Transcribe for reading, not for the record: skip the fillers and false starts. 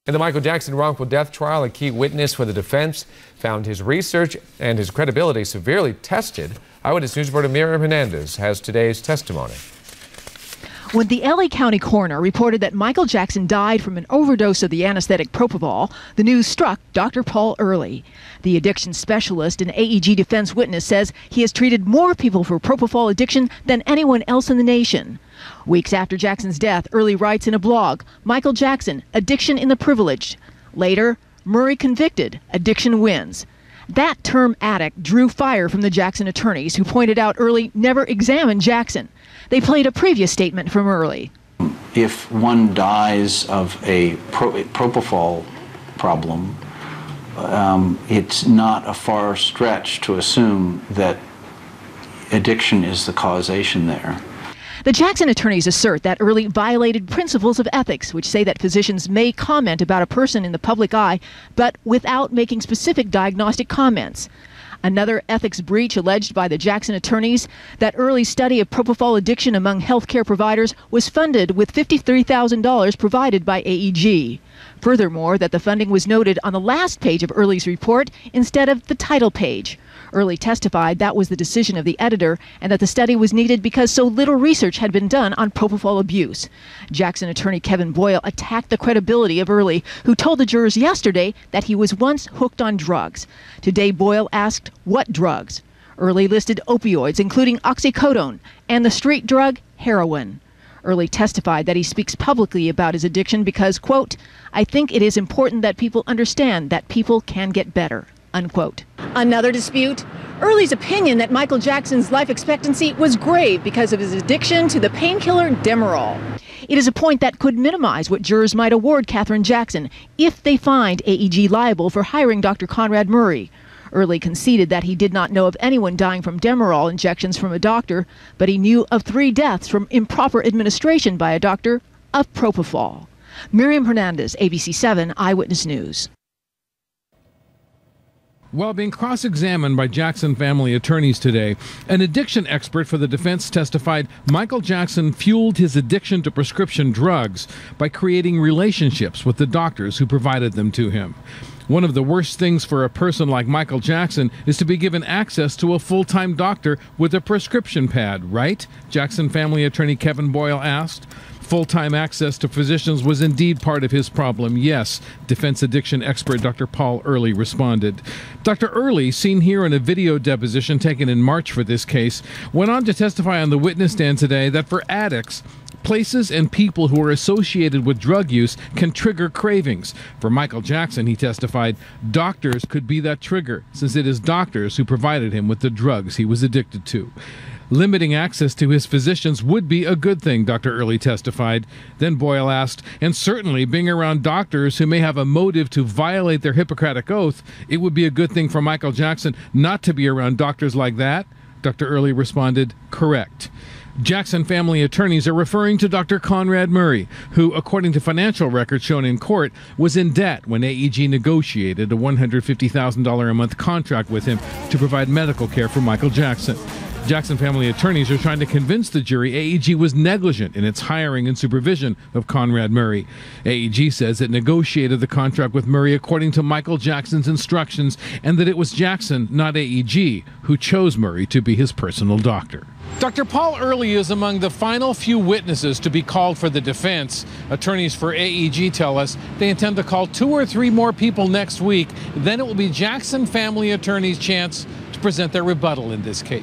In the Michael Jackson wrongful death trial, a key witness for the defense found his research and his credibility severely tested. Eyewitness News reporter Miriam Hernandez has today's testimony. When the LA County coroner reported that Michael Jackson died from an overdose of the anesthetic propofol, the news struck Dr. Paul Early. The addiction specialist and AEG defense witness says he has treated more people for propofol addiction than anyone else in the nation. Weeks after Jackson's death, Early writes in a blog, "Michael Jackson, addiction in the privileged." Later, Murray convicted, addiction wins. That term addict drew fire from the Jackson attorneys, who pointed out Early never examined Jackson. They played a previous statement from Early. If one dies of a propofol problem, it's not a far stretch to assume that addiction is the causation there. The Jackson attorneys assert that Early violated principles of ethics, which say that physicians may comment about a person in the public eye, but without making specific diagnostic comments. Another ethics breach alleged by the Jackson attorneys, that Early's study of propofol addiction among healthcare providers was funded with $53,000 provided by AEG. Furthermore, that the funding was noted on the last page of Early's report instead of the title page. Early testified that was the decision of the editor and that the study was needed because so little research had been done on propofol abuse. Jackson attorney Kevin Boyle attacked the credibility of Early, who told the jurors yesterday that he was once hooked on drugs. Today, Boyle asked, what drugs? Early listed opioids, including oxycodone, and the street drug heroin. Early testified that he speaks publicly about his addiction because, quote, "I think it is important that people understand that people can get better," unquote. Another dispute, Early's opinion that Michael Jackson's life expectancy was grave because of his addiction to the painkiller Demerol. It is a point that could minimize what jurors might award Katherine Jackson if they find AEG liable for hiring Dr. Conrad Murray. Early conceded that he did not know of anyone dying from Demerol injections from a doctor, but he knew of 3 deaths from improper administration by a doctor of propofol. Miriam Hernandez, ABC 7 Eyewitness News. While being cross-examined by Jackson family attorneys today, an addiction expert for the defense testified Michael Jackson fueled his addiction to prescription drugs by creating relationships with the doctors who provided them to him. One of the worst things for a person like Michael Jackson is to be given access to a full-time doctor with a prescription pad, right? Jackson family attorney Kevin Boyle asked. Full-time access to physicians was indeed part of his problem, yes, defense addiction expert Dr. Paul Early responded. Dr. Early, seen here in a video deposition taken in March for this case, went on to testify on the witness stand today that for addicts, places and people who are associated with drug use can trigger cravings. For Michael Jackson, he testified, doctors could be that trigger, since it is doctors who provided him with the drugs he was addicted to. Limiting access to his physicians would be a good thing, Dr. Early testified. Then Boyle asked, and certainly being around doctors who may have a motive to violate their Hippocratic oath, it would be a good thing for Michael Jackson not to be around doctors like that? Dr. Early responded, correct. Jackson family attorneys are referring to Dr. Conrad Murray, who, according to financial records shown in court, was in debt when AEG negotiated a $150,000 a month contract with him to provide medical care for Michael Jackson. Jackson family attorneys are trying to convince the jury AEG was negligent in its hiring and supervision of Conrad Murray. AEG says it negotiated the contract with Murray according to Michael Jackson's instructions, and that it was Jackson, not AEG, who chose Murray to be his personal doctor. Dr. Paul Early is among the final few witnesses to be called for the defense. Attorneys for AEG tell us they intend to call 2 or 3 more people next week. Then it will be Jackson family attorneys' chance to present their rebuttal in this case.